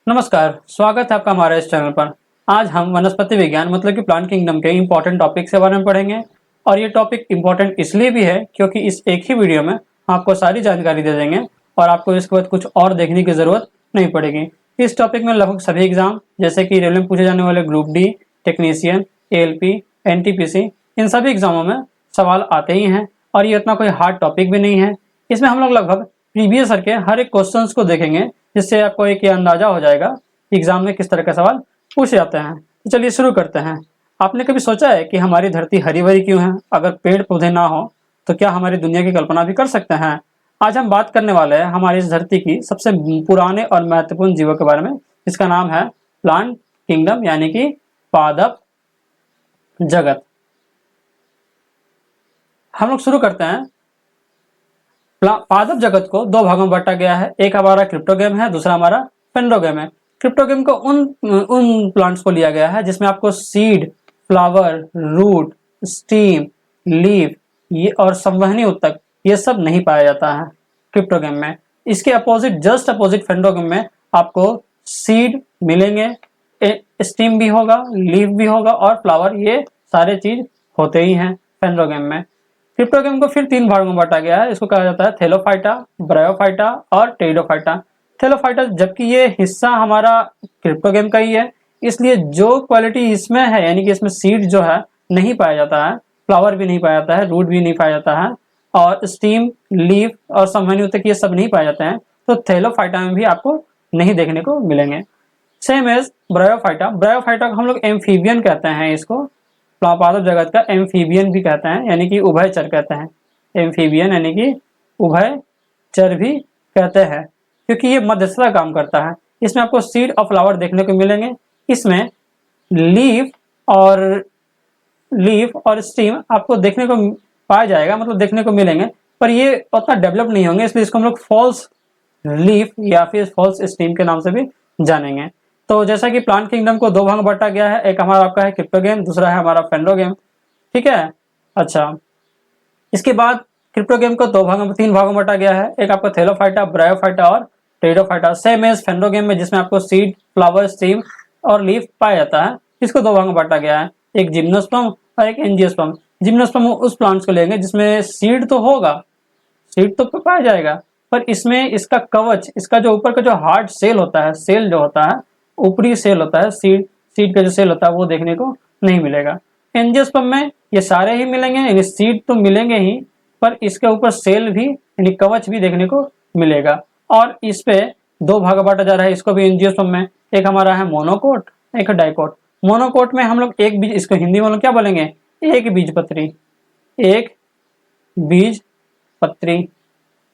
नमस्कार, स्वागत है आपका हमारे इस चैनल पर। आज हम वनस्पति विज्ञान मतलब कि प्लांट किंगडम के इम्पोर्टेंट टॉपिक के बारे में पढ़ेंगे। और ये टॉपिक इम्पोर्टेंट इसलिए भी है क्योंकि इस एक ही वीडियो में आपको सारी जानकारी दे देंगे और आपको इसके बाद कुछ और देखने की ज़रूरत नहीं पड़ेगी। इस टॉपिक में लगभग सभी एग्जाम जैसे कि रेलवे में पूछे जाने वाले group D, technician, ALP, NTPC, इन सभी एग्जामों में सवाल आते ही हैं और ये इतना कोई हार्ड टॉपिक भी नहीं है। इसमें हम लोग लगभग प्रीवियस ईयर के हर एक क्वेश्चंस को देखेंगे जिससे आपको एक ये अंदाजा हो जाएगा कि एग्जाम में किस तरह के सवाल पूछे जाते हैं। तो चलिए शुरू करते हैं। आपने कभी सोचा है कि हमारी धरती हरी भरी क्यों है? अगर पेड़ पौधे ना हो तो क्या हमारी दुनिया की कल्पना भी कर सकते हैं? आज हम बात करने वाले हैं हमारी इस धरती की सबसे पुराने और महत्वपूर्ण जीवों के बारे में। इसका नाम है प्लांट किंगडम यानी कि पादप जगत। हम लोग शुरू करते हैं। पादप जगत को दो भागों में बांटा गया है। एक हमारा क्रिप्टोगेम है, दूसरा हमारा फेंड्रोगेम है। क्रिप्टोगेम को उन प्लांट्स को लिया गया है जिसमें आपको seed, flower, root, stem, leaf ये और संवहनी उत्तक ये सब नहीं पाया जाता है क्रिप्टोगेम में। इसके अपोजिट, जस्ट अपोजिट फेंड्रोगेम में आपको सीड मिलेंगे, स्टीम भी होगा, लीफ भी होगा और फ्लावर, ये सारे चीज होते ही हैं फेंड्रोगेम में। क्रिप्टोगेम को फिर तीन भागों में बांटा गया है। इसको कहा जाता है थैलोफाइटा, ब्रायोफाइटा और टेरिडोफाइटा। थैलोफाइटा, जबकि ये हिस्सा हमारा क्रिप्टोगेम का ही है, इसलिए जो क्वालिटी इसमें है यानी कि इसमें सीड जो है नहीं पाया जाता है, फ्लावर भी नहीं पाया जाता है, रूट भी नहीं पाया जाता है और स्टीम, लीफ और संवहनी उत्तक ये सब नहीं पाए जाते हैं, तो थैलोफाइटा में भी आपको नहीं देखने को मिलेंगे। Same as bryophyta. ब्रायोफाइटा को हम लोग एम्फीबियन कहते हैं। इसको पादप जगत का एम्फीबियन भी कहते हैं यानी कि उभयचर कहते हैं। एम्फीबियन यानी कि उभयचर भी कहते हैं क्योंकि ये मध्यस्थता काम करता है। इसमें आपको सीड और फ्लावर देखने को मिलेंगे। इसमें लीफ और स्टीम आपको देखने को पाया जाएगा, मतलब देखने को मिलेंगे, पर ये उतना डेवलप नहीं होंगे, इसलिए इसको हम लोग फॉल्स लीफ या फिर फॉल्स स्टीम के नाम से भी जानेंगे। तो जैसा कि प्लांट किंगडम को दो भाग में बांटा गया है, एक हमारा आपका है क्रिप्टोगेम, दूसरा है हमारा फेंड्रोगेम। ठीक है, अच्छा। इसके बाद क्रिप्टोगेम को तीन भागों में बांटा गया है। एक आपका थैलोफाइटा, ब्रायोफाइटा और टेरिडोफाइटा। सेम एज फेंड्रोगेम में जिसमें आपको सीड, फ्लावर, स्टीम और लीफ पाया जाता है, इसको दो भाग में बांटा गया है, एक जिम्नोस्पर्म और एक एंजियोस्पर्म। जिम्नोस्पर्म उस प्लांट्स को लेंगे जिसमें सीड तो होगा, सीड तो पाया जाएगा, पर इसमें इसका कवच, इसका जो ऊपर का जो हार्ड सेल होता है, सेल जो होता है, ऊपरी सेल होता है, सीड का जो सेल होता है वो देखने को नहीं मिलेगा। एंजियोस्पर्म में ये सारे ही मिलेंगे, यानी सीड तो मिलेंगे ही, पर इसके ऊपर सेल भी यानी कवच भी देखने को मिलेगा। और इस पे दो भाग बांटा जा रहा है इसको भी एंजियोस्पर्म में। एक हमारा है मोनोकोट, एक डाइकोट। मोनोकोट में हम लोग एक बीज, इसको हिंदी में हम लोग क्या बोलेंगे, एक बीजपत्री। एक बीजपत्री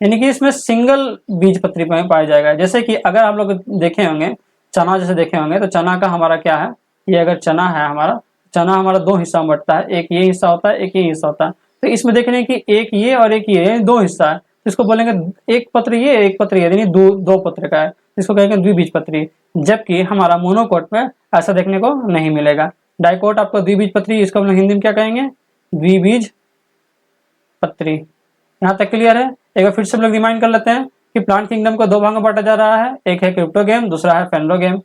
यानी कि इसमें सिंगल बीजपत्री में पाया जाएगा। जैसे कि अगर आप लोग देखे होंगे, चना जैसे देखे होंगे, तो चना का हमारा क्या है, ये अगर चना है हमारा, चना हमारा दो हिस्सा में बंटता है, एक ये हिस्सा होता है, एक ये हिस्सा होता है। तो इसमें देख रहे हैं कि एक ये और एक ये, दो हिस्सा है, इसको बोलेंगे एक पत्र ये, एक पत्र ये, यानी दो पत्र का है, इसको कहेंगे द्विबीजपत्री। जबकि हमारा मोनोकोट में ऐसा देखने को नहीं मिलेगा। डाइकोट आपको द्विबीजपत्री, इसको हम लोग हिंदी में क्या कहेंगे, द्विबीजपत्री। यहाँ तक क्लियर है? एक बार फिर से हम लोग रिमाइंड कर लेते हैं कि प्लांट किंगडम को दो भाग में बांटा जा रहा है, एक है क्रिप्टोगेम, दूसरा है फेंड्रोगेम।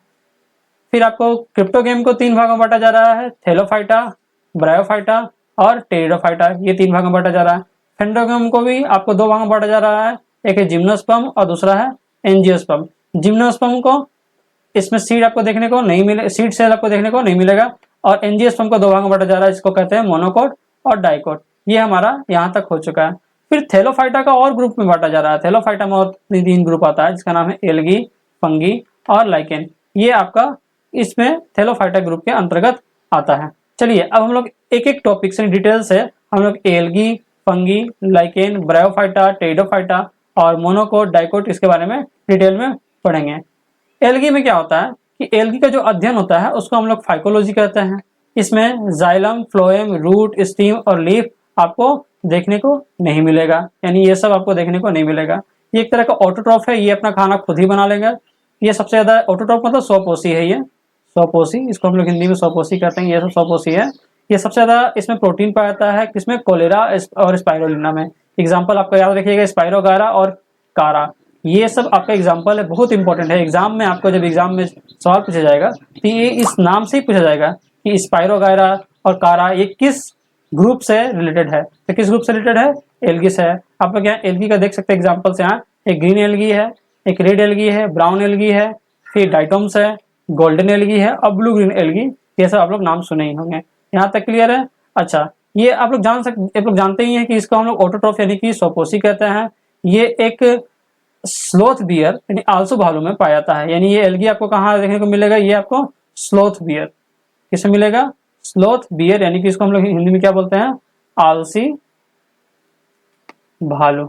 फिर आपको क्रिप्टोगेम को तीन भागों में बांटा जा रहा है, थैलोफाइटा, ब्रायोफाइटा और टेरिडोफाइटा, ये तीन भागों में बांटा जा रहा है। फेंड्रोगेम को भी आपको दो भागों में बांटा जा रहा है, एक है जिम्नोस्पर्म और दूसरा है एंजियोस्पर्म। जिम्नोस्पर्म को इसमें सीड आपको देखने को नहीं मिले, सीड सेल आपको देखने को नहीं मिलेगा। और एंजियोस्पर्म को दो भागों में बांटा जा रहा है, इसको कहते हैं मोनोकोट और डाइकोट। ये हमारा यहाँ तक हो चुका है। फिर थैलोफाइटा का और ग्रुप में बांटा जा रहा है। थैलोफाइटा में और तीन ग्रुप आता है जिसका नाम है एल्गी, फंगी और लाइकेन। ये आपका इसमें थैलोफाइटा ग्रुप के अंतर्गत आता है। चलिए अब हम लोग एक एक टॉपिक से डिटेल से हम लोग algae, fungi, lichen, bryophyta, pteridophyta और मोनोकोट, डाइकोट, इसके बारे में डिटेल में पढ़ेंगे। एल्गी में क्या होता है कि एल्गी का जो अध्ययन होता है उसको हम लोग फाइकोलॉजी कहते हैं। इसमें जाइलम, फ्लोएम, रूट, स्टीम और लीफ आपको देखने को नहीं मिलेगा, यानी ये सब आपको देखने को नहीं मिलेगा। ये एक तरह का ऑटोट्रॉफ है, ये अपना खाना खुद ही बना लेगा। ये सबसे ज्यादा ऑटोट्रॉफ मतलब स्वपोषी है। ये स्वपोषी, इसको हम लोग हिंदी में स्वपोषी कहते हैं। ये सब स्वपोषी है। ये सबसे ज्यादा इसमें प्रोटीन पाया जाता है किसमें, कोलेरा और स्पाइरोलिना में। एग्जाम्पल आपको याद रखिएगा, स्पाइरोगारा और कारा, ये सब आपका एग्जाम्पल है, बहुत इंपॉर्टेंट है। एग्जाम में आपको जब एग्जाम में सवाल पूछा जाएगा तो ये इस नाम से ही पूछा जाएगा कि स्पाइरोगायरा और कारा ये किस ग्रुप से रिलेटेड है। तो किस ग्रुप से रिलेटेड है? एल्गी से है। आप लोग यहाँ एल्गी का देख सकते हैं एग्जाम्पल्स, यहाँ एक ग्रीन एल्गी है, एक रेड एल्गी है, ब्राउन एल्गी है, फिर डाइटोम्स है, गोल्डन एल्गी है और ब्लू ग्रीन एल्गी। ये सब आप लोग नाम सुने ही होंगे। यहाँ तक क्लियर है? अच्छा, ये आप लोग जानते ही हैं कि इसको हम लोग ऑटोट्रॉफ यानी कि स्वपोषी कहते हैं। ये एक स्लोथ बियर यानी आलसू भालू में पाया जाता है। यानी ये एल्गी आपको कहाँ देखने को मिलेगा? ये आपको स्लोथ बियर, किसमें मिलेगा? स्लोथ बियर, यानी कि इसको हम लोग हिंदी में क्या बोलते हैं? आलसी भालू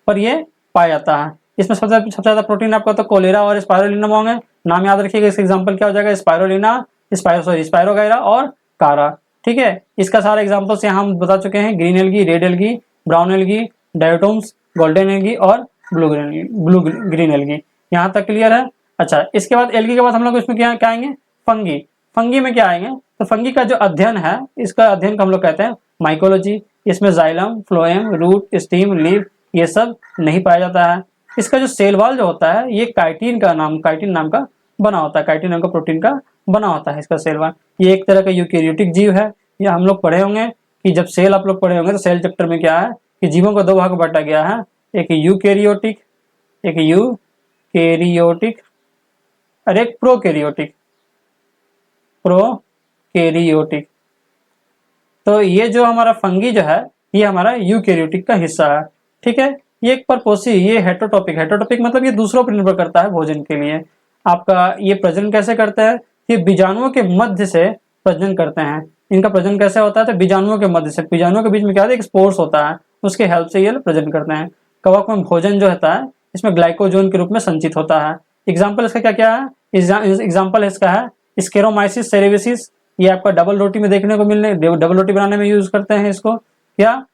पर ये पाया जाता है। इसमें सबसे ज्यादा प्रोटीन आपका तो कोलेरा और स्पाइरोलिना में होंगे। नाम याद रखिएगा, इसका एग्जांपल क्या हो जाएगा? स्पाइरोलिना, स्पाइरोगायरा और कारा। ठीक है, इसका सारा एग्जांपल्स यहाँ हम बता चुके हैं। Green algae, red algae, brown algae, diatoms, golden algae और ब्लू ग्रीन एल्गी। यहाँ तक क्लियर है? अच्छा, इसके बाद एल्गी के बाद हम लोग इसमें क्या आएंगे? फंगी। फंगी में क्या आएंगे? तो फंगी का जो अध्ययन है, इसका अध्ययन को हम लोग कहते हैं माइकोलॉजी। इसमें xylem, phloem, root, stem, leaf ये सब नहीं पाया जाता है। इसका जो सेल वॉल जो होता है ये काइटिन नाम का बना होता है, काइटिन नाम का प्रोटीन का बना होता है इसका सेल वॉल। ये एक तरह का यूकेरियोटिक जीव है। ये हम लोग पढ़े होंगे कि जब सेल आप लोग पढ़े होंगे तो सेल चैप्टर में क्या है कि जीवों को दो भाग में बांटा गया है, एक यूकेरियोटिक और एक प्रोकैरियोटिक। तो ये जो हमारा फंगी जो है ये हमारा यूकेरियोटिक का हिस्सा है। ठीक है, ये एक परपोषी, ये हेटरोटॉपिक मतलब ये दूसरों पर निर्भर करता है भोजन के लिए। आपका ये प्रजनन कैसे करता है? ये बीजाणुओं के मध्य से प्रजनन करते हैं। इनका प्रजनन कैसे होता है? तो बीजाणुओं के मध्य से, बीजाणुओं के बीच में क्या होता है? एक स्पोर्स होता है, उसके हेल्प से ये प्रजनन करते हैं। कवक में भोजन जो होता है इसमें ग्लाइकोजोन के रूप में संचित होता है। एग्जाम्पल इसका क्या क्या है? एग्जाम्पल इसका है स्केरोमाइसिस सेरेविसिस। ये आपका डबल रोटी में देखने को मिलने, डबल रोटी बनाने में यूज करते हैं इसको। क्या?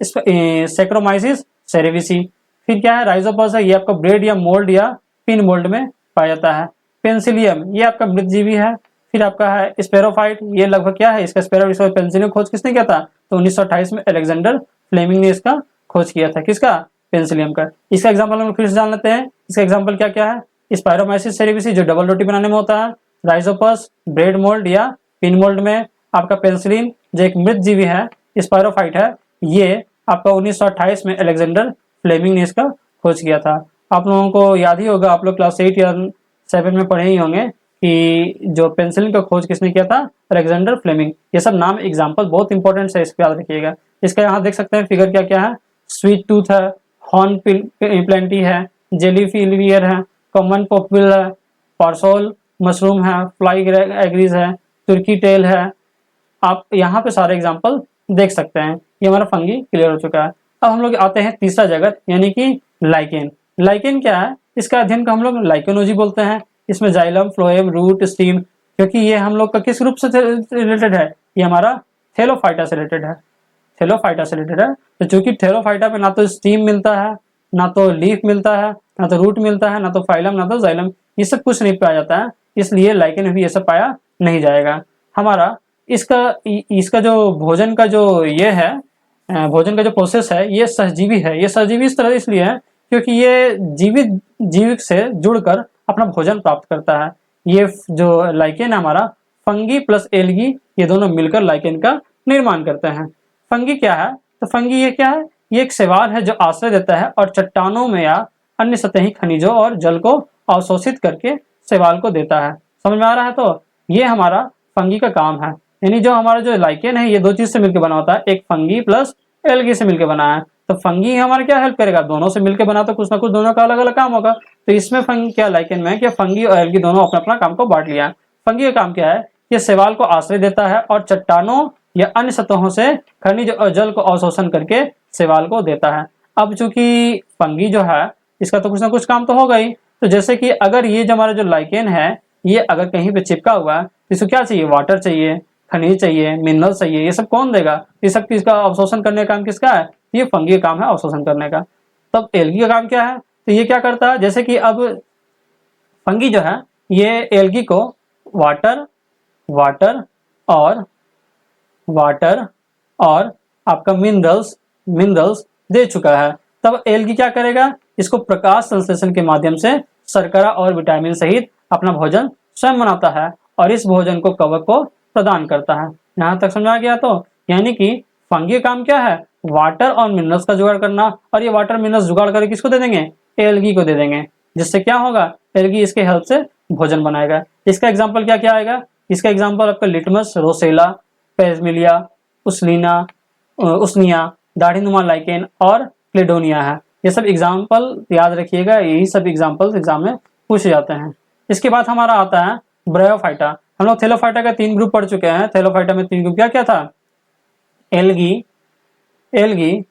Saccharomyces cerevisiae. फिर क्या है? राइजोपस है, ये आपका ब्रेड या मोल्ड या पिन मोल्ड में पाया जाता है। पेंसिलियम ये आपका मृतजीवी है। फिर आपका है स्पेरोफाइट, ये लगभग क्या है? इसका पेंसिलियम खोज किसने किया था? तो 1928 में अलेक्जेंडर फ्लेमिंग ने इसका खोज किया था। किसका? पेंसिलियम का। इसका एग्जाम्पल हम फिर से जान लेते हैं। इसका एग्जाम्पल क्या क्या है? स्पायरोमाइसिस सेरेविसी जो डबल रोटी बनाने में होता है, राइजोपस ब्रेड मोल्ड या पिन मोल्ड में, आपका पेंसिलिन जो एक मृत जीवी है, स्पायरोफाइट है, ये आपका 1928 में अलेक्जेंडर फ्लेमिंग ने इसका खोज किया था। आप लोगों को याद ही होगा, आप लोग क्लास 8 या 7 में पढ़े ही होंगे कि जो पेंसिलिन का खोज किसने किया था? Alexander Fleming. ये सब नाम एग्जाम्पल बहुत इंपॉर्टेंट है, इसको याद रखिएगा। इसका यहाँ देख सकते हैं फिगर क्या क्या है। स्वीट टूथ है, हॉर्न प्लेंटी है, जेली फिलियर है, कॉमन पॉपुल है, पार्सोल मशरूम है, फ्लाई एग्रीज है, तुर्की टेल है। आप यहाँ पे सारे एग्जाम्पल देख सकते हैं। ये हमारा फंगी क्लियर हो चुका है। अब हम लोग आते हैं तीसरा जगत यानी कि लाइकेन। लाइकेन क्या है? इसका अध्ययन को हम लोग लाइकेनोलॉजी बोलते हैं। इसमें जाइलम, फ्लोएम, रूट, स्टीम, क्योंकि ये हम लोग का किस ग्रुप से रिलेटेड है? ये हमारा थैलोफाइटा से रिलेटेड है। थैलोफाइटा से रिलेटेड है। तो चूंकि थैलोफाइटा में ना तो स्टीम मिलता है, ना तो लीफ मिलता है, ना तो रूट मिलता है, ना तो फाइलम, ना तो जाइलम, ये सब कुछ नहीं पाया जाता है। इसलिए लाइकेन में भी ये सब पाया नहीं जाएगा। हमारा इसका जो भोजन का जो ये है, भोजन का जो प्रोसेस है, ये सहजीवी है। ये सहजीवी इस तरह इसलिए है क्योंकि ये जीवित जीव से जुड़कर अपना भोजन प्राप्त करता है। ये जो लाइकेन है हमारा, फंगी प्लस एल्गी ये दोनों मिलकर लाइकेन का निर्माण करते हैं। फंगी क्या है? तो फंगी ये क्या है? ये एक शैवाल है जो आश्रय देता है और चट्टानों में या अन्य सतही खनिजों और जल को अवशोषित करके शैवाल को देता है। समझ में आ रहा है? तो ये हमारा फंगी का काम है। यानी जो हमारा जो लाइकेन है ये दो चीज से मिलकर बना होता है, एक फंगी प्लस एल्गी से मिलकर बना है। तो फंगी हमारा क्या हेल्प करेगा? दोनों से मिलकर बना तो कुछ ना कुछ दोनों का अलग अलग काम होगा। तो इसमें फंगी क्या, लाइकेन में क्या, फंगी और एल्गी दोनों अपना अपना काम को बांट लिया है। फंगी का काम क्या है? ये शैवाल को आश्रय देता है और चट्टानों या अन्य सतहों से खनिज और जल को अवशोषण करके शैवाल को देता है। अब चूंकि फंगी जो है इसका तो कुछ ना कुछ काम तो होगा ही। तो जैसे कि अगर ये जो हमारा जो लाइकेन है ये अगर कहीं पे चिपका हुआ है तो इसको क्या चाहिए? वाटर चाहिए, खनिज चाहिए, मिनरल चाहिए। ये सब कौन देगा? ये सब किसका अवशोषण करने का काम किसका है? ये फंगी का काम है अवशोषण करने का। तब एल्गी का काम क्या है? तो ये क्या करता है? जैसे कि अब फंगी जो है ये एल्गी को वाटर वाटर और वाटर और आपका मिनरल्स दे चुका है। तब एल्गी क्या करेगा? इसको प्रकाश संश्लेषण के माध्यम से शर्करा और विटामिन सहित अपना भोजन स्वयं बनाता है और इस भोजन को कवक को प्रदान करता है। यहाँ तक समझा गया? तो यानी कि फंगी का काम क्या है? वाटर और मिनरल्स का जुगाड़ करना, और ये वाटर मिनरल्स जुगाड़ करके किसको दे देंगे? एल्गी को दे देंगे, जिससे क्या होगा? एल्गी इसके हेल्प से भोजन बनाएगा। इसका एग्जाम्पल क्या क्या आएगा? इसका एग्जाम्पल आपका लिटमस, रोसेला, पेजमिलिया, उसनिया, दाढ़ीनुमा लाइकेन और क्लेडोनिया है। ये सब एग्जाम्पल याद रखिएगा, यही सब एग्जाम्पल्स एग्जाम में पूछे जाते हैं। इसके बाद हमारा आता है ब्रायोफाइटा। हम लोग थैलोफाइटा का 3 ग्रुप पढ़ चुके हैं। थैलोफाइटा में 3 ग्रुप क्या क्या था? एल्गी,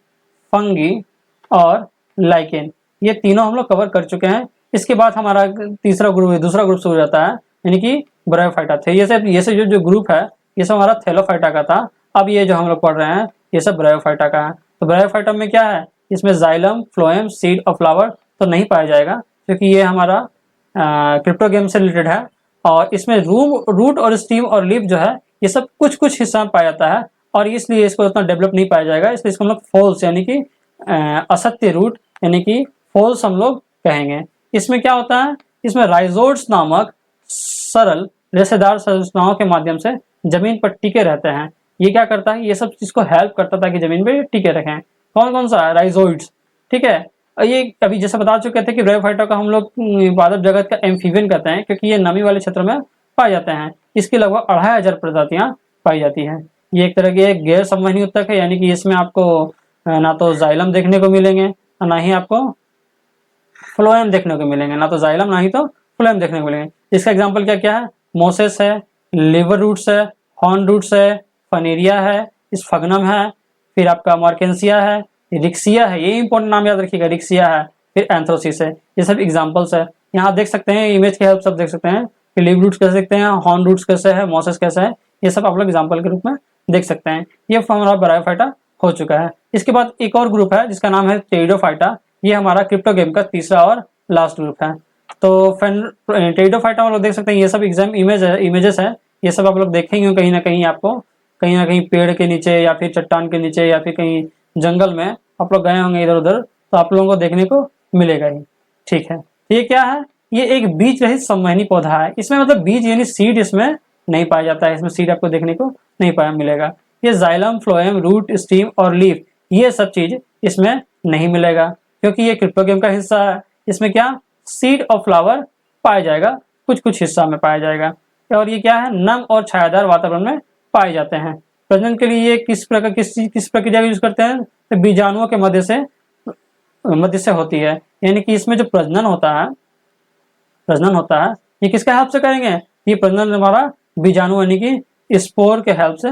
फंगी और लाइकेन, ये तीनों हम लोग कवर कर चुके हैं। इसके बाद हमारा दूसरा ग्रुप शुरू हो जाता है, यानी कि ब्रायोफाइटा थे। ये सब जो ग्रुप है ये सब हमारा थैलोफाइटा का था। अब ये जो हम लोग पढ़ रहे हैं ये सब ब्रायोफाइटा का है। तो ब्रायोफाइटा में क्या है? इसमें जाइलम, फ्लोएम, सीड और फ्लावर तो नहीं पाया जाएगा, क्योंकि ये हमारा क्रिप्टोगेम से रिलेटेड है। और इसमें रूट और स्टीम और लीफ जो है ये सब कुछ कुछ हिस्सा में पाया जाता है, और इसलिए इसको उतना डेवलप नहीं पाया जाएगा। इसलिए इसको हम लोग फॉल्स यानी कि असत्य रूट यानी कि फॉल्स हम लोग कहेंगे। इसमें क्या होता है? इसमें राइजोड्स नामक सरल रेशेदार संरचनाओं के माध्यम से जमीन पर टिके रहते हैं। ये क्या करता है? ये सब चीज को हेल्प करता है ताकि जमीन पे टिके रखें। कौन कौन सा? राइजोइड्स, ठीक है। ये अभी जैसे बता चुके थे कि ब्रायोफाइटा का हम लोग पादप जगत का एम्फीबियन कहते हैं, क्योंकि ये नमी वाले क्षेत्र में पाए जाते हैं। इसकी लगभग 2500 प्रजातियां पाई जाती हैं। ये एक तरह के गैर संवहनी उत्तक है, यानी कि इसमें आपको ना तो जाइलम देखने को मिलेंगे और ना ही आपको फ्लोएम देखने को मिलेंगे, ना तो जाइलम ना ही तो फ्लोएम देखने को मिलेंगे। इसका एग्जाम्पल क्या क्या है? मोसेस है, लिवर रूट्स है, हॉर्न रूट्स है, फनेरिया है, स्फगनम है, फिर आपका मार्केंसिया है, रिक्सिया है, ये इंपॉर्टेंट नाम याद रखिएगा, रिक्सिया है, फिर एंथ्रोसिस है। ये सब एग्जाम्पल्स है। यहाँ देख सकते हैं, इमेज के हेल्प सब देख सकते हैं कि लिव रूट्स कैसे देखते हैं, हॉर्न रूट्स कैसे है, मोसेस कैसे है, ये सब आप लोग एग्जाम्पल के रूप में देख सकते हैं। ये हमारा ब्रायोफाइटा हो चुका है। इसके बाद एक और ग्रुप है जिसका नाम है टेरिडोफाइटा। ये हमारा क्रिप्टोगेम का तीसरा और लास्ट ग्रुप है। तो टेरिडोफाइटा हम लोग देख सकते हैं, ये सब इमेजेस है। ये सब आप लोग देखेंगे कहीं ना कहीं, आपको कहीं ना कहीं पेड़ के नीचे या फिर चट्टान के नीचे या फिर कहीं जंगल में आप लोग गए होंगे इधर उधर, तो आप लोगों को देखने को मिलेगा ही, ठीक है। ये क्या है? ये एक बीज रहित संवहनी पौधा है। इसमें मतलब बीज यानी सीड इसमें नहीं पाया जाता है। इसमें सीड आपको देखने को नहीं पाया मिलेगा। ये जाइलम, फ्लोएम, रूट, स्टीम और लीफ ये सब चीज इसमें नहीं मिलेगा, क्योंकि ये क्रिप्टोगेम का हिस्सा है। इसमें क्या? सीड और फ्लावर पाया जाएगा, कुछ कुछ हिस्सा में पाया जाएगा। और ये क्या है? नम और छायादार वातावरण में पाए जाते हैं। प्रजनन के लिए ये किस प्रक्रिया का यूज करते हैं? तो बीजाणुओं के मध्य से होती है। यानी कि इसमें जो प्रजनन होता है ये किसके हेल्प से करेंगे? ये प्रजनन हमारा बीजाणु यानी कि स्पोर के हेल्प से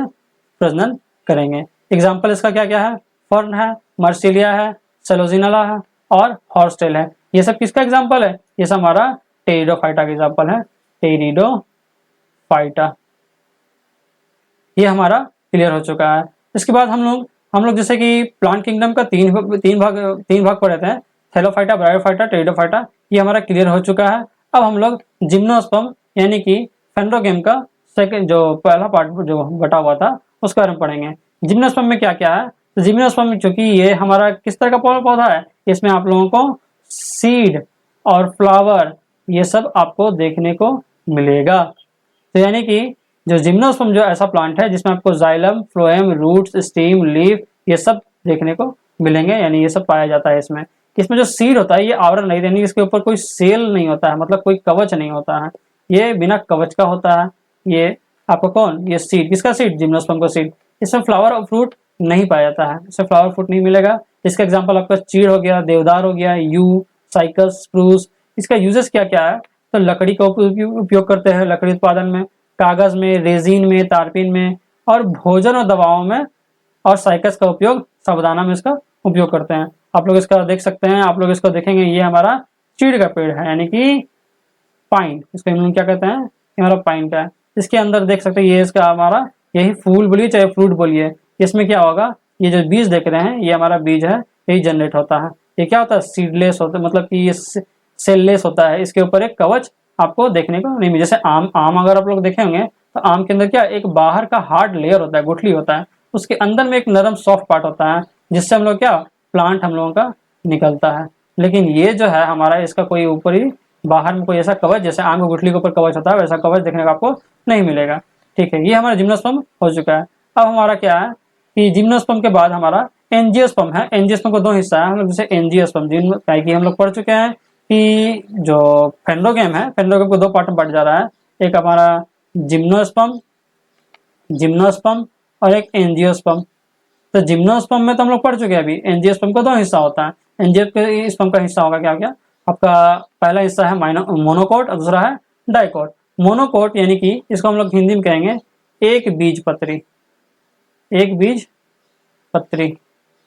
प्रजनन करेंगे। एग्जाम्पल इसका क्या क्या है? फर्न है, मार्सिलिया है, सेलोजिनला है और हॉर्सटेल है। ये सब किसका एग्जाम्पल है? ये सब हमारा टेरिडोफाइटा का एग्जाम्पल है। टेरिडोफाइटा ये हमारा क्लियर हो चुका है। इसके बाद हम लोग जैसे कि प्लांट किंगडम का तीन भाग पढ़े थे, थैलोफाइटा, ब्रायोफाइटा, टेरिडोफाइटा, ये हमारा क्लियर हो चुका है। अब हम लोग जिम्नोस्पर्म यानी कि फेनरोगेम का सेकंड जो पहला पार्ट जो बटा हुआ था उसके बारे में पढ़ेंगे। जिम्नोस्पर्म में क्या क्या है? तो जिम्नोस्पर्म में चूंकि ये हमारा किस तरह का पौधा है, इसमें आप लोगों को सीड और फ्लावर ये सब आपको देखने को मिलेगा। तो यानी कि जो जिम्नोस्पर्म जो ऐसा प्लांट है जिसमें आपको xylem, phloem, roots, stem, leaf ये सब देखने को मिलेंगे, यानी ये सब पाया जाता है इसमें। इसमें जो सीड होता है ये आवरण नहीं, यानी इसके ऊपर कोई सेल नहीं होता है, मतलब कोई कवच नहीं होता है, ये बिना कवच का होता है। ये आपको कौन? ये सीड, किसका सीड? जिम्नोस्पर्म का सीड। इसमें फ्लावर और फ्रूट नहीं पाया जाता है, इसमें फ्लावर फ्रूट नहीं मिलेगा। इसका एग्जाम्पल आपका चीड़ हो गया, देवदार हो गया, यू, साइकस, स्प्रूस। इसका यूजेस क्या क्या है? तो लकड़ी का उपयोग करते हैं लकड़ी उत्पादन में, कागज में, रेजिन में, तारपीन में और भोजन और दवाओं में, और साइकस का उपयोग साबुदाना में इसका उपयोग करते हैं। आप लोग इसका देख सकते हैं, आप लोग इसको देखेंगे, ये हमारा चीड़ का पेड़ है यानी कि पाइन, इसको हम लोग क्या कहते हैं? ये हमारा पाइन का है। इसके अंदर देख सकते हैं ये इसका हमारा यही फूल बोलिए चाहे फ्रूट बोलिए, इसमें क्या होगा? ये जो बीज देख रहे हैं ये हमारा बीज है, यही जनरेट होता है। ये क्या होता है? सीडलेस होता है, मतलब कि ये सेललेस होता है, इसके ऊपर एक कवच आपको देखने को नहीं मिले। जैसे आम अगर आप लोग देखे होंगे तो आम के अंदर क्या एक बाहर का हार्ड लेयर होता है, गुठली होता है, उसके अंदर में एक नरम सॉफ्ट पार्ट होता है जिससे हम लोग क्या प्लांट हम लोगों का निकलता है। लेकिन ये जो है हमारा, इसका कोई ऊपरी बाहर में कोई ऐसा कवच, जैसे आंख गुठली के ऊपर कवच होता है वैसा कवच देखने को आपको नहीं मिलेगा। ठीक है, ये हमारा जिम्नोस्पर्म हो चुका है। अब हमारा क्या है कि जिम्नोस्पर्म के बाद हमारा एंजियोस्पर्म है। एंजियोस्पर्म को दो हिस्सा है, हम लोग जैसे एंजियोस्पर्म कि हम लोग पढ़ चुके हैं कि जो फेंड्रोगेम है, फेंड्रोगेम को दो पार्ट में बांटा जा रहा है, एक हमारा जिम्नोस्पर्म जिम्नोस्पर्म और एक एंजियोस्पर्म। तो जिम्नोस्पर्म में तो हम लोग पढ़ चुके हैं अभी, एंजियोस्पर्म का दो हिस्सा होता है। एंजियोस्पर्म का हिस्सा होगा क्या क्या आपका, पहला हिस्सा है मोनोकोट और दूसरा है डाइकोट। मोनोकोट यानी कि इसको हम लोग हिंदी में कहेंगे एक बीज पत्री, एक बीज पत्री,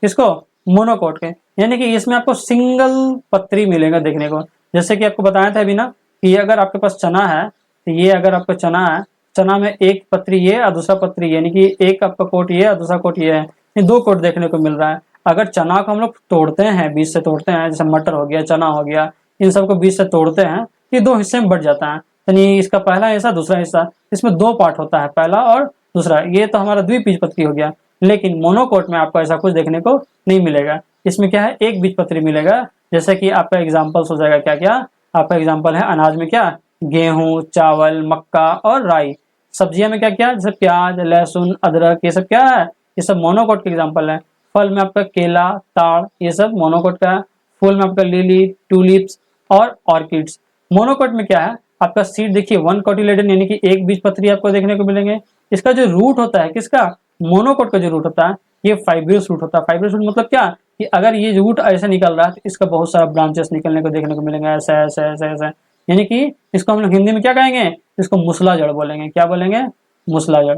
इसको मोनोकोट के, यानी कि इसमें आपको सिंगल पत्री मिलेगा देखने को। जैसे कि आपको बताया था अभी ना कि अगर आपके पास चना है, तो ये अगर आपका चना है, चना में एक पत्री ये और दूसरा पत्री, यानी कि एक आपका कोट ये और दूसरा कोट ये है, ये दो कोट देखने को मिल रहा है। अगर चना को हम लोग तोड़ते हैं, बीज से तोड़ते हैं, जैसे मटर हो गया, चना हो गया, इन सबको बीज से तोड़ते हैं, ये दो हिस्से में बढ़ जाता है। यानी इसका पहला हिस्सा दूसरा हिस्सा, इसमें दो पार्ट होता है, पहला और दूसरा। ये तो हमारा द्विबीजपत्री हो गया। लेकिन मोनोकोट में आपको ऐसा कुछ देखने को नहीं मिलेगा। इसमें क्या है, एक बीजपत्री मिलेगा। जैसे कि आपका एग्जाम्पल्स हो जाएगा क्या क्या, आपका एग्जाम्पल है अनाज में क्या, गेहूं, चावल, मक्का और राई। सब्जियां में क्या क्या, जैसे प्याज, लहसुन, अदरक, ये सब क्या है, ये सब मोनोकोट के एग्जाम्पल है। फल में आपका केला, ताड़, ये सब मोनोकोट का है। फूल में आपका लिली, ट्यूलिप्स और ऑर्किड्स। मोनोकोट में क्या है, आपका सीड देखिए वन कोटिलेडन, यानी कि एक बीजपत्री आपको देखने को मिलेंगे। इसका जो रूट होता है किसका, मोनोकोट का जो रूट होता है, ये फाइब्रियस रूट होता है। फाइब्रियस रूट मतलब क्या कि अगर ये रूट ऐसे निकल रहा है तो इसका बहुत सारा ब्रांचेस निकलने को देखने को मिलेंगे, ऐसे ऐसे ऐसे ऐसे, यानी कि इसको हम लोग हिंदी में क्या कहेंगे, इसको मुसला जड़ बोलेंगे। क्या बोलेंगे, मुसला जड़,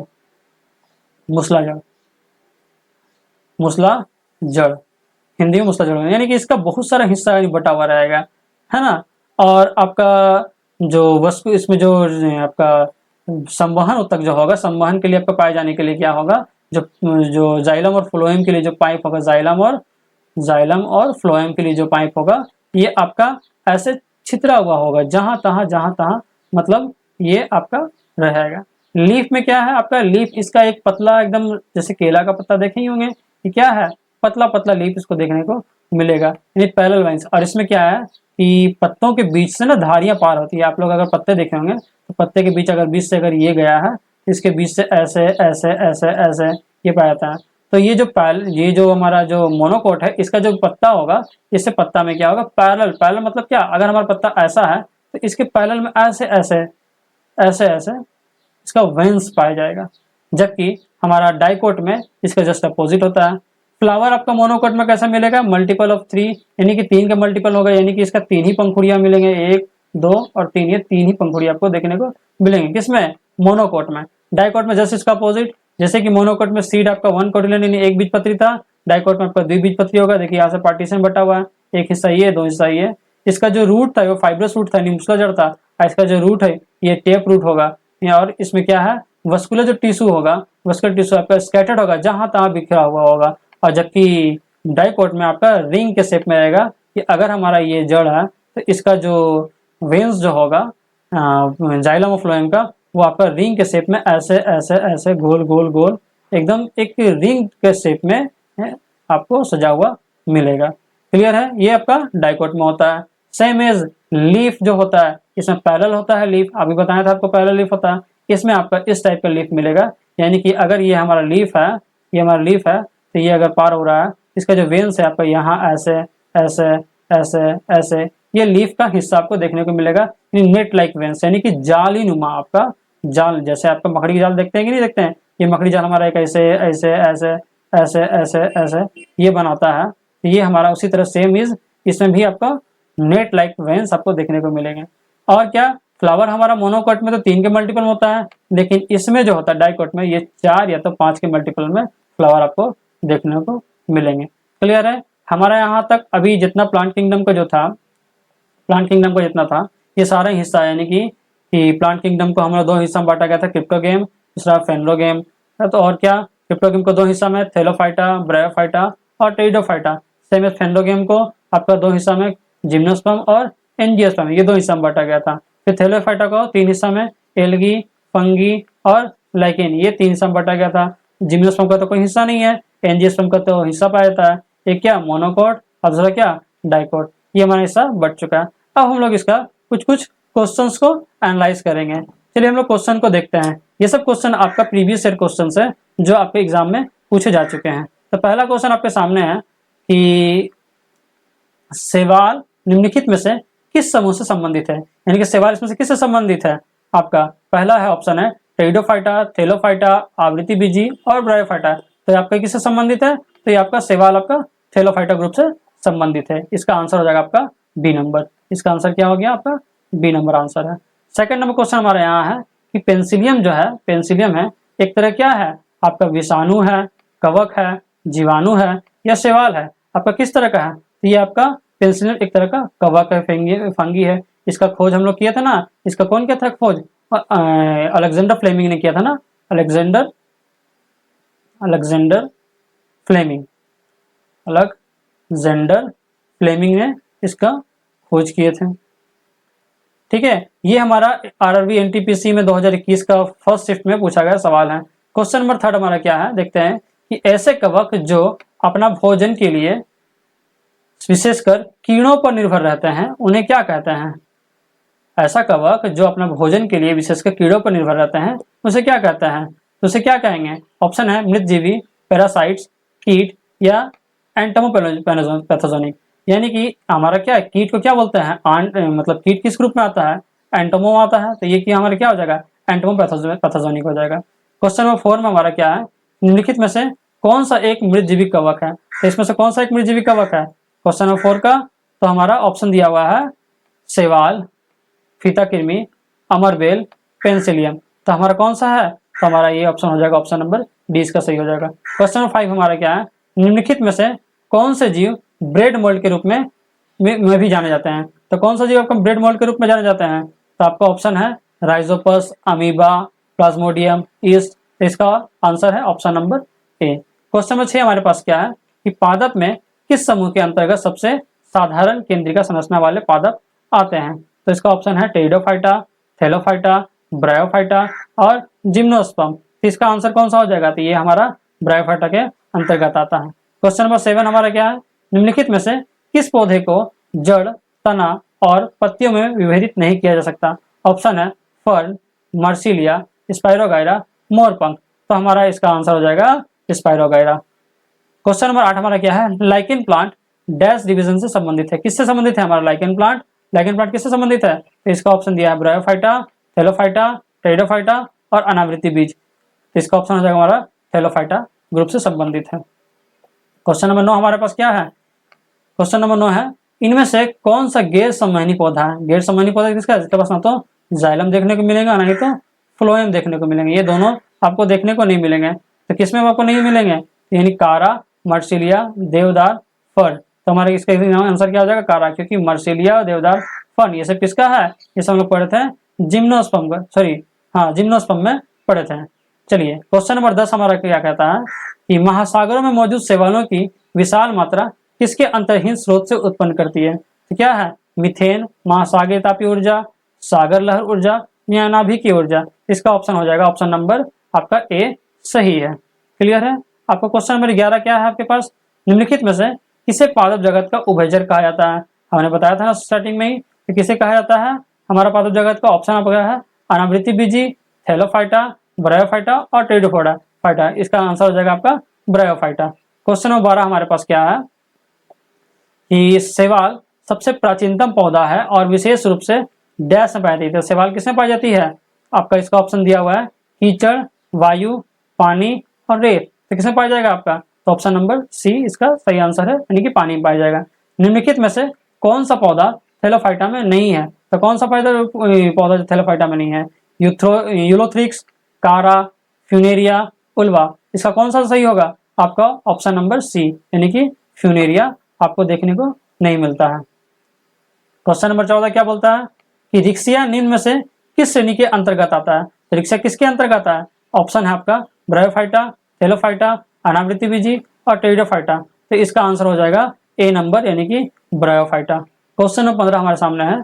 मुसला जड़, मुसला जड़, हिंदी में मुसला जड़, यानी कि इसका बहुत सारा हिस्सा बटा हुआ रहेगा, है ना। और आपका जो वस्तु, इसमें जो आपका संवहन उत्तक जो होगा, संवहन के लिए आपका पाए जाने के लिए क्या होगा, जो जो जाइलम और फ्लोएम के लिए जो पाइप होगा, जाइलम और फ्लोएम के लिए जो पाइप होगा, ये आपका ऐसे छितरा हुआ होगा, जहां तहां मतलब ये आपका रहेगा। लीफ में क्या है आपका, लीफ इसका एक पतला एकदम, जैसे केला का पत्ता देखे ही होंगे, कि क्या है, पतला पतला लीफ इसको देखने को मिलेगा, यानी पैरेलल वेन्स। और इसमें क्या है कि पत्तों के बीच से ना धारियां पार होती है। आप लोग अगर पत्ते देखे होंगे तो पत्ते के बीच अगर बीच से अगर ये गया है, इसके बीच से ऐसे ऐसे ऐसे ऐसे ये पाया जाता है। तो ये जो हमारा जो मोनोकोट है, इसका जो पत्ता होगा, इससे पत्ता में क्या होगा, पैरेलल। पैरेलल मतलब क्या, अगर हमारा पत्ता ऐसा है तो इसके पैरेलल में ऐसे ऐसे ऐसे ऐसे इसका वेन्स पाया जाएगा। जबकि हमारा डाइकोट में इसका जस्ट अपोजिट होता है। फ्लावर आपका मोनोकोट में कैसा मिलेगा, मल्टीपल ऑफ 3, यानी कि 3 का मल्टीपल होगा, यानी कि इसका 3 ही पंखुड़ियां मिलेंगे, 1 2 और 3, ये 3 ही पंखुड़ियां आपको देखने को मिलेंगे। किसमें, मोनोकोट में। डाइकोट में जस्ट इसका अपोजिट, जैसे कि मोनोकोट में सीड आपका वन कोटिलेडन यानी एक बीजपत्री था, डाइकोट में आपका द्विबीजपत्री होगा। देखिए यहाँ से पार्टीशन बटा हुआ है, एक हिस्सा ये, दो हिस्सा ये। इसका जो रूट था वो फाइब्रस रूट था, मुसला जड़ था, और इसका जो रूट है ये टेप रूट होगा। और इसमें क्या है, वस्कुलर जो टिश्यू होगा, वस्कुलर टिश्यू आपका स्कैटर्ड होगा, जहां तहां बिखरा हुआ होगा। और जबकि डाइकोट में आपका रिंग के शेप में रहेगा, कि अगर हमारा ये जड़ है तो इसका जो वेन्स जो होगा जाइलम और फ्लोएम का, वो आपका रिंग के शेप में ऐसे ऐसे ऐसे गोल गोल गोल एकदम एक रिंग के शेप में आपको सजा हुआ मिलेगा। क्लियर है, ये आपका डाइकोट में होता है। सेम एज लीफ जो होता है, इसमें पैरेलल होता है लीफ, अभी बताया था आपको पैरेलल लीफ होता है। इसमें आपका इस टाइप का लीफ मिलेगा, यानी कि अगर ये हमारा लीफ है, ये हमारा लीफ है, तो ये अगर पार हो रहा है, इसका जो वेन्स है आपका यहाँ ऐसे ऐसे ऐसे ऐसे, ये लीफ का हिस्सा आपको देखने को मिलेगा। नेट लाइक वेन्स, यानी कि जाली नुमा आपका जाल, जैसे आपका मकड़ी की जाल देखते हैं कि नहीं देखते हैं, ये मकड़ी जाल हमारा एक ऐसे ऐसे ऐसे ऐसे ऐसे ऐसे ये बनाता है। ये हमारा उसी तरह सेम इज, इसमें भी आपका नेट लाइक वेन्स आपको देखने को मिलेंगे। और क्या, फ्लावर हमारा मोनोकोट में तो 3 के मल्टीपल होता है, लेकिन इसमें जो होता है डाइकोट में, ये 4 या तो 5 के मल्टीपल में फ्लावर आपको देखने को मिलेंगे। क्लियर है, हमारा यहाँ तक अभी जितना प्लांट किंगडम का जो था, प्लांट किंगडम का जितना था, ये सारा हिस्सा, यानी कि प्लांट किंगडम को हमारा 2 हिस्सा में बांटा गया था, क्रिप्टोगेम, दूसरा फेनलोगेम। तो और क्या, क्रिप्टोगेम को 2 हिस्सा में, थैलोफाइटा, ब्रायोफाइटा और टेरिडोफाइटा। सेम एज फेनलोगेम को आपका 2 हिस्सा में, जिम्नोस्पर्म और एंजियोस्पर्म, ये 2 हिस्सा में बांटा गया था। फिर थैलोफाइटा को 3 हिस्सा में, एल्गी, फंगी और लाइकेन, ये 3 हिस्सा में बांटा गया था। जिम्नोस्पर्म का तो कोई हिस्सा नहीं है, एंजियोस्पर्म का तो हिस्सा पाया जाता है। एक क्या, मोनोकोट और दूसरा क्या, डाइकोट। ये हमारा हिस्सा बढ़ चुका है। अब हम लोग इसका कुछ कुछ क्वेश्चंस को एनालाइज करेंगे। चलिए हम लोग क्वेश्चन को देखते हैं। ये सब क्वेश्चन आपका प्रीवियस ईयर क्वेश्चन है जो आपके एग्जाम में पूछे जा चुके हैं। तो पहला क्वेश्चन आपके सामने है कि शैवाल निम्नलिखित में से किस समूह से संबंधित है, यानी कि शैवाल इसमें से किससे संबंधित है। आपका पहला है ऑप्शन है टेरिडोफाइटा, थैलोफाइटा, आवृत्तिबीजी और ब्रायोफाइटा। तो ये आपका किससे संबंधित है, तो ये आपका शैवाल आपका थैलोफाइटा ग्रुप से संबंधित है। इसका आंसर हो जाएगा आपका बी नंबर। इसका आंसर क्या हो गया, आपका बी नंबर आंसर है। सेकंड नंबर क्वेश्चन हमारे यहाँ है कि पेंसिलियम जो है, पेंसिलियम है एक तरह क्या है, आपका विषाणु है, कवक है, जीवाणु है या शैवाल है, आपका किस तरह का है। तो ये आपका पेंसिलियम एक तरह का कवक है, फंगी है। इसका खोज हम लोग किया था ना, इसका कौन किया था खोज, अलेक्जेंडर फ्लेमिंग ने किया था ना, अलेक्जेंडर फ्लेमिंग ने इसका खोज किए थे। ठीक है, ये हमारा आरआरबी एनटीपीसी में 2021 का फर्स्ट शिफ्ट में पूछा गया सवाल है। क्वेश्चन नंबर थर्ड हमारा क्या है, देखते हैं कि ऐसे कवक जो अपना भोजन के लिए विशेषकर कीड़ों पर निर्भर रहते हैं उन्हें क्या कहते हैं। ऐसा कवक जो अपना भोजन के लिए विशेषकर कीड़ों पर निर्भर रहते हैं उसे क्या कहते हैं, तो उसे क्या कहेंगे। ऑप्शन है मृतजीवी, पैरासाइट्स, कीट या एंटोमोपैथोजेनिक। यानी कि हमारा क्या है, कीट को क्या बोलते हैं, मतलब कीट किस ग्रुप में आता है, एंटोमो आता है। तो ये कि हमारा क्या हो जाएगा, एंटोमोपैथोजेनिक हो जाएगा। क्वेश्चन नंबर 4 में हमारा क्या है, निम्नलिखित में से कौन सा एक मृतजीवी कवक है। तो इसमें से कौन सा एक मृतजीवी कवक है क्वेश्चन नंबर 4 का, तो हमारा ऑप्शन दिया हुआ है शैवाल, फीताकृमि, अमरबेल, पेंसिलियम। तो हमारा कौन सा है, तो हमारा ये ऑप्शन हो जाएगा ऑप्शन नंबर डी इसका सही हो जाएगा। क्वेश्चन नंबर 5 हमारा क्या है, निम्नलिखित में से कौन से जीव ब्रेड मोल्ड के रूप में भी जाने जाते हैं। तो कौन सा जीव आपको ब्रेड मोल्ड के रूप में जाने जाते हैं, तो आपका ऑप्शन है राइजोपस, अमीबा, प्लाज्मोडियम, ईस्ट। तो इसका आंसर है option number A. Question number 6 हमारे पास क्या है कि पादप में किस समूह के अंतर्गत सबसे साधारण केंद्रिका संरचना वाले पादप आते हैं। तो इसका ऑप्शन है टेरिडोफाइटा, थैलोफाइटा, ब्रायोफाइटा और जिम्नोस्पर्म। तो इसका आंसर कौन सा हो जाएगा, तो ये हमारा ब्रायोफाइटा के अंतर्गत आता है। क्वेश्चन नंबर 7 हमारा क्या है, निम्नलिखित में से किस पौधे को जड़, तना और पत्तियों में विभेदित नहीं किया जा सकता। ऑप्शन है फर्न, मर्सिलिया, स्पाइरोगाइरा, मोरपंख। तो हमारा इसका आंसर हो जाएगा स्पाइरोगाइरा। क्वेश्चन नंबर 8 हमारा क्या है, लाइकेन प्लांट डैश डिवीजन से संबंधित है। किससे संबंधित है हमारा लाइकेन प्लांट, लाइकेन प्लांट किससे संबंधित है। तो इसका ऑप्शन दिया है ब्रायोफाइटा, थैलोफाइटा, टेरिडोफाइटा और अनावृत्ति बीज। इसका ऑप्शन हो जाएगा हमारा थैलोफाइटा ग्रुप से संबंधित है। क्वेश्चन नंबर 9 हमारे पास क्या है, क्वेश्चन नंबर 9 है इनमें से कौन सा गैर संवहनी पौधा है। गैर संवहनी पौधा किसका है, इसके पास ना तो जाइलम देखने को मिलेगा ना ही तो फ्लोएम देखने को मिलेंगे। ये दोनों आपको देखने को नहीं मिलेंगे। तो किसमें आपको नहीं मिलेंगे, यानी कारा, मर्सिलिया, देवदार, फर्न। तो हमारे इसका आंसर क्या हो जाएगा, कारा, क्योंकि मर्सिलिया, देवदार, फर्न ये सब किसका है, ये सब हम लोग पढ़े थे जिम्नोस्पर्म का, सॉरी हाँ जिम्नोस्पर्म में पढ़े थे। चलिए क्वेश्चन नंबर 10 हमारा क्या कहता है कि महासागरों में मौजूद शैवालों की विशाल मात्रा किसके अंतर्हीन स्रोत से उत्पन्न करती है। तो क्या है, मीथेन, महासागरीय तापीय ऊर्जा, सागर लहर ऊर्जा या नाभिकीय ऊर्जा। इसका ऑप्शन हो जाएगा ऑप्शन नंबर आपका ए सही है। क्लियर है। आपका क्वेश्चन नंबर 11 क्या है आपके पास, निम्नलिखित में से किसे पादप जगत का उभयचर कहा जाता है। हमने बताया था ना स्टार्टिंग में ही कि किसे कहा जाता है, हमारा पादप जगत का ऑप्शन आपका है अनावृत्ति बीजी, थैलोफाइटा, ब्रायोफाइटा और टेरिडोफाइटा। इसका आंसर हो जाएगा आपका ब्रायोफाइटा। क्वेश्चन नंबर 12 हमारे पास क्या है कि शैवाल सबसे प्राचीनतम पौधा है और विशेष रूप से डैश में पाई जाती है। तो शैवाल किसमें पाई जाती है, आपका इसका ऑप्शन दिया हुआ है कीचड़, वायु, पानी और रेत। तो किसमें पाया जाएगा आपका, तो ऑप्शन नंबर सी इसका सही आंसर है, यानी कि पानी में पाया जाएगा। निम्नलिखित में से कौन सा पौधा थैलोफाइटा में नहीं है। तो कौन सा पौधा जो थैलोफाइटा में नहीं है, यूलोथ्रिक्स, कारा, फ्यूनेरिया, उल्वा। इसका कौन सा सही होगा, आपका ऑप्शन नंबर सी, यानी कि फ्यूनेरिया आपको देखने को नहीं मिलता है। क्वेश्चन नंबर 14 क्या बोलता है कि रिक्सिया निम्न में से किस श्रेणी के अंतर्गत आता है। तो रिक्सिया किसके अंतर्गत आता है, ऑप्शन है आपका ब्रायोफाइटा, थैलोफाइटा, अनावृत्ति बीजी और टेरिडोफाइटा। तो इसका आंसर हो जाएगा ए नंबर, यानी कि ब्रायोफाइटा। क्वेश्चन नंबर 15 हमारे सामने है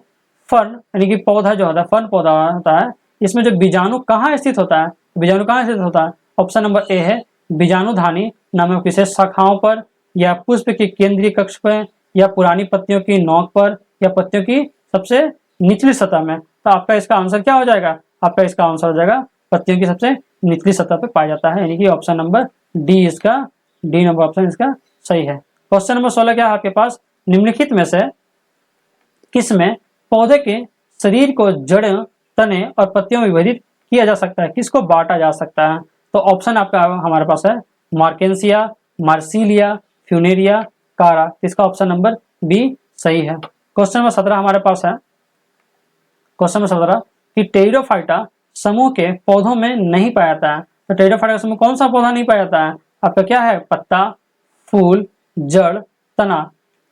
फर्न, यानी कि पौधा जो होता है फर्न पौधा होता है, इसमें जो बीजाणु कहाँ स्थित होता है, बीजाणु कहाँ स्थित होता है। ऑप्शन नंबर ए है बीजाणुधानी नामक विशेष शाखाओं पर या पुष्प के केंद्रीय कक्ष पर या पुरानी पत्तियों की नोक पर या पत्तियों की सबसे निचली सतह में। तो आपका इसका आंसर क्या हो जाएगा? आपका इसका आंसर हो जाएगा पत्तियों की सबसे निचली सतह पर पाया जाता है, यानी कि ऑप्शन नंबर डी इसका, डी नंबर ऑप्शन इसका सही है। क्वेश्चन नंबर 16 क्या है आपके पास, निम्नलिखित में से किसमें पौधे के शरीर को जड़, तने और पत्तियों में विभाजित किया जा सकता है, किसको बांटा जा सकता है? तो ऑप्शन आपका हमारे पास है मार्केंसिया, मार्सिलिया, फ्यूनेरिया, कारा। इसका ऑप्शन नंबर बी सही है। क्वेश्चन नंबर 17 हमारे पास है, क्वेश्चन नंबर 17 कि टेरिडोफाइटा समूह के पौधों में नहीं पाया जाता है। तो टेरिडोफाइटा समूह कौन सा पौधा नहीं पाया जाता है? आपका क्या है? पत्ता, फूल, जड़, तना।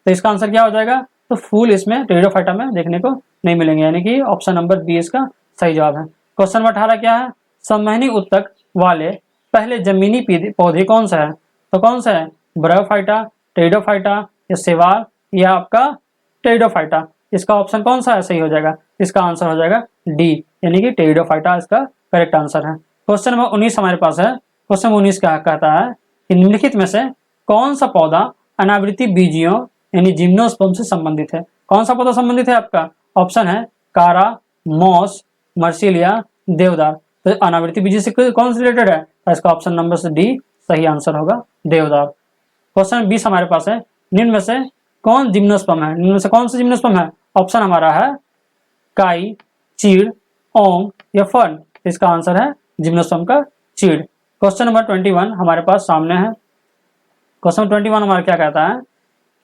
तो इसका आंसर क्या हो जाएगा? तो फूल इसमें टेरिडोफाइटा में देखने को नहीं मिलेंगे, यानी कि ऑप्शन नंबर बी इसका सही जवाब है। क्वेश्चन नंबर 18 क्या है, संवहनी उत्तक वाले पहले जमीनी पौधे कौन सा है? तो कौन सा है? ब्रायोफाइटा, टेरिडोफाइटा या सेवार या आपका टेरिडोफाइटा। इसका ऑप्शन कौन सा है सही हो जाएगा? इसका आंसर हो जाएगा डी, यानी कि टेरिडोफाइटा इसका करेक्ट आंसर है। क्वेश्चन नंबर 19 हमारे पास है, क्वेश्चन 19 क्या कहता है कि निम्नलिखित में से कौन सा पौधा अनावृति बीजियों यानी जिम्नोस्पर्म से संबंधित है? कौन सा पौधा संबंधित है आपका? ऑप्शन है कारा, मॉस, मर्सिलिया, देवदार। तो अनावृति बीजी से कौन से रिलेटेड है? तो इसका ऑप्शन नंबर डी सही आंसर होगा, देवदार। क्वेश्चन 20 हमारे पास है, निम्न में से कौन जिम्नोस्पर्म है? निम्न में से कौन सा जिम्नोस्पर्म है? ऑप्शन हमारा है काई, चीड़, ओम या फर्न। इसका आंसर है जिम्नोस्पर्म का चीड़। क्वेश्चन नंबर 21 हमारे पास सामने है। क्वेश्चन नंबर 21 हमारा क्या कहता है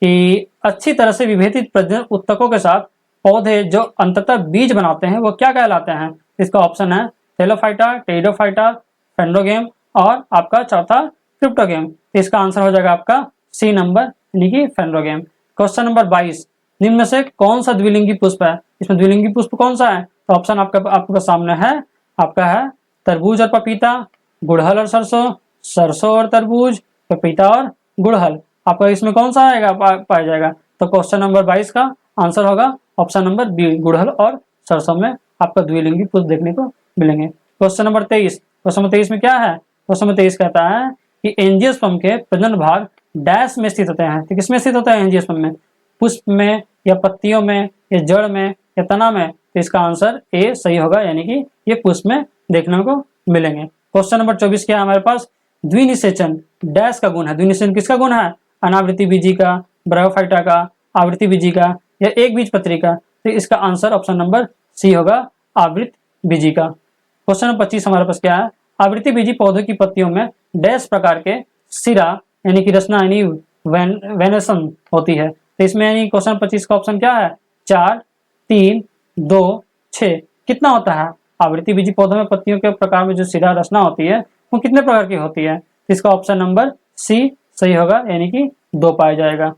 कि अच्छी तरह से विभेदित प्रजनन उत्तकों के साथ पौधे जो अंततः बीज बनाते हैं वो क्या कहलाते हैं? इसका ऑप्शन है थैलोफाइटा, टेरिडोफाइटा, फेंड्रोगेम और आपका चौथा क्रिप्टोगेम। इसका आंसर हो जाएगा आपका सी नंबर, यानी कि फेंड्रोगेम। क्वेश्चन नंबर 22, निम्न में से कौन सा द्विलिंगी पुष्प है? इसमें द्विलिंगी पुष्प कौन सा है? तो ऑप्शन आपके पास सामने है, आपका है तरबूज और पपीता, गुड़हल और सरसों, सरसों और तरबूज, पपीता और गुड़हल। आपका इसमें कौन सा आएगा पाया जाएगा? तो क्वेश्चन नंबर 22 का आंसर होगा ऑप्शन नंबर बी, गुड़हल और सरसों में आपका द्विलिंगी पुष्प देखने को मिलेंगे। क्वेश्चन नंबर 23, क्वेश्चन नंबर 23 में क्या है? क्वेश्चन नंबर 23 कहता है कि एंजियोस्पर्म के प्रजनन भाग डैश में स्थित होते हैं। तो किसमें स्थित होता है एंजियोस्पर्म में? पुष्प में या पत्तियों में या जड़ में या तना में? तो इसका आंसर ए सही होगा, यानी कि ये पुष्प में देखने को मिलेंगे। क्वेश्चन नंबर 24 क्या है हमारे पास, द्विनिषेचन डैश का गुण है। द्विनिषेचन किसका गुण है? अनावृति बीजी का, ब्रायोफाइटा का, आवृत्ति बीजी का या एक बीज पत्री का? तो इसका आंसर ऑप्शन नंबर सी होगा, आवृत बीजी का। क्वेश्चन नंबर 25 हमारे पास क्या है, आवृत्ति बीजी पौधों की पत्तियों में डैश प्रकार के सिरा यानी कि रचना यानी वेनेसन होती है। तो इसमें यानी क्वेश्चन 25 का ऑप्शन क्या है? 4, 3, 2, 6। कितना होता है? आवृत्ति बीजी पौधों में पत्तियों के प्रकार में जो सिरा रचना होती है वो कितने प्रकार की होती है? तो इसका ऑप्शन नंबर सी सही होगा, यानी कि 2 पाया जाएगा।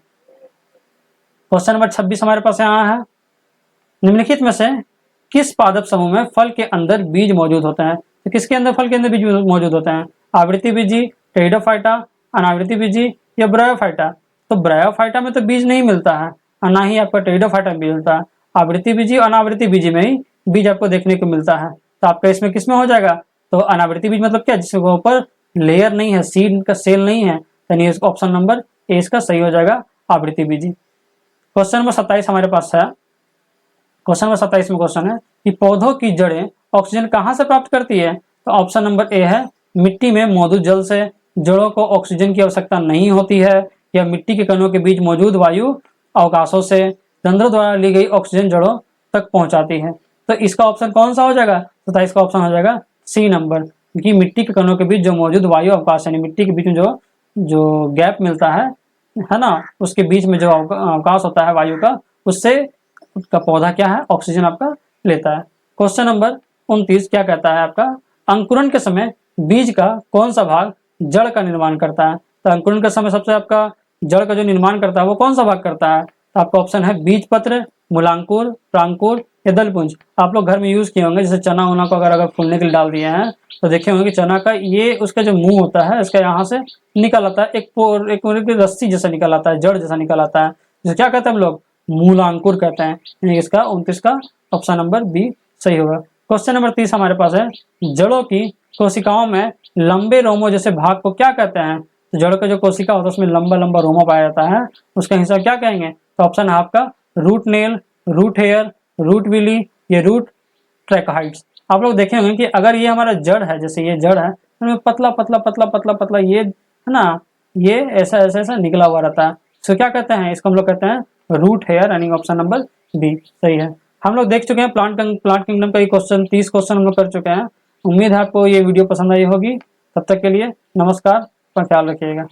क्वेश्चन नंबर 26 हमारे पास यहाँ है, निम्नलिखित में से किस पादप समूह में फल के अंदर बीज मौजूद होते हैं? तो किसके अंदर फल के अंदर बीज मौजूद होते हैं? आवृत्ति बीजी, टेरिडोफाइटा, अनावृति बीजी या ब्रायोफाइटा? तो ब्रायोफाइटा में तो बीज नहीं मिलता है और ना ही आपका टेरिडोफाइटा में बीज मिलता है। आवृत्ति बीजी और अनावृति बीजी में ही बीज आपको देखने को मिलता है। तो आपका इसमें किसमें हो जाएगा? तो अनावृति बीज मतलब क्या? जिसके ऊपर लेयर नहीं है, सीड का सेल नहीं है, यानी ऑप्शन नंबर ए इसका सही हो जाएगा, आवृत्ति बीजी। क्वेश्चन नंबर 27 हमारे पास है। क्वेश्चन नंबर 27 में क्वेश्चन है कि पौधों की जड़ें ऑक्सीजन कहाँ से प्राप्त करती है? तो ऑप्शन नंबर ए है मिट्टी में मौजूद जल से। जड़ों को ऑक्सीजन की आवश्यकता नहीं होती है, या मिट्टी के कणों के बीच मौजूद वायु अवकाशों से रंध्रों द्वारा ली गई ऑक्सीजन जड़ों तक पहुंचाती है। तो इसका ऑप्शन कौन सा हो जाएगा? 27 का ऑप्शन हो जाएगा सी नंबर, क्योंकि मिट्टी के कणों के बीच जो मौजूद वायु अवकाश यानी मिट्टी के बीच में जो गैप मिलता है ना, उसके बीच में जो अवकाश होता है वायु का, उससे उसका पौधा क्या है? ऑक्सीजन आपका लेता है। क्वेश्चन नंबर 29 क्या कहता है आपका, अंकुरण के समय बीज का कौन सा भाग जड़ का निर्माण करता है? तो अंकुरण के समय सबसे आपका जड़ का जो निर्माण करता है वो कौन सा भाग करता है? तो आपका ऑप्शन है बीज पत्र, मूलांकुर, प्रांकुर या दलपुंज। आप लोग घर में यूज किए होंगे, जैसे चना उना को अगर फूलने के लिए डाल दिए हैं तो देखे होंगे कि चना का ये उसका जो मुंह होता है इसका यहाँ से निकल आता है, एक रस्सी जैसा निकल आता है, जड़ जैसा निकल आता है, जिसे क्या कहते हैं हम लोग? मूलांकुर कहते हैं। यानी इसका 29 का ऑप्शन नंबर बी सही होगा। क्वेश्चन नंबर 30 हमारे पास है, जड़ों की कोशिकाओं में लंबे रोमों जैसे भाग को क्या कहते हैं? तो जड़ का जो कोशिका होता है उसमें लंबा लंबा रोमा पाया जाता है, उसका हिस्सा क्या कहेंगे? तो ऑप्शन है आपका root nail, root hair, root villi, ये रूट ट्रैकोहाइड्स। आप लोग देखे होंगे कि अगर ये हमारा जड़ है, जैसे ये जड़ है, तो पतला पतला पतला पतला पतला ये है ना, ये ऐसा ऐसा ऐसा निकला हुआ रहता है। तो क्या कहते हैं इसको, हम लोग कहते हैं रूट हेयर, यानी ऑप्शन नंबर बी सही है। हम लोग देख चुके हैं प्लांट किंगडम का ये क्वेश्चन, 30 क्वेश्चन हम लोग कर चुके हैं। उम्मीद है आपको ये वीडियो पसंद आई होगी। तब तक के लिए नमस्कार, अपना ख्याल रखिएगा।